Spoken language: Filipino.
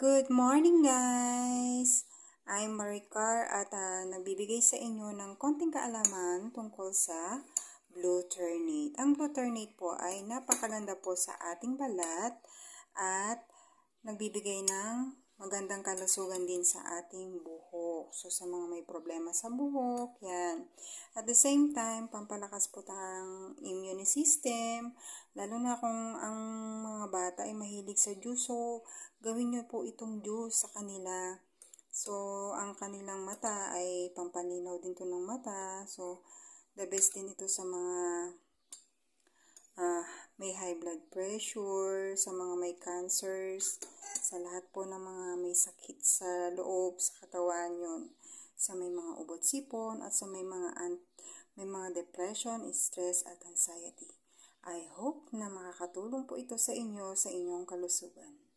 Good morning guys! I'm Maricar at nagbibigay sa inyo ng konting kaalaman tungkol sa blue ternate. Ang blue ternate po ay napakaganda po sa ating balat at nagbibigay ng magandang kalusugan din sa ating buhok. So sa mga may problema sa buhok, yan. At the same time, pampalakas po ang immune system, lalo na kung ang mga bata ay mahilig sa juice. So gawin nyo po itong juice sa kanila. So ang kanilang mata ay pampalinaw din to ng mata. So the best din ito sa mga may high blood pressure, sa mga may cancers, sa lahat po ng mga may sakit sa loob, sa katawan yun. Sa may mga ubot sipon at sa may mga depression, stress at anxiety. I hope na makakatulong po ito sa inyo sa inyong kalusugan.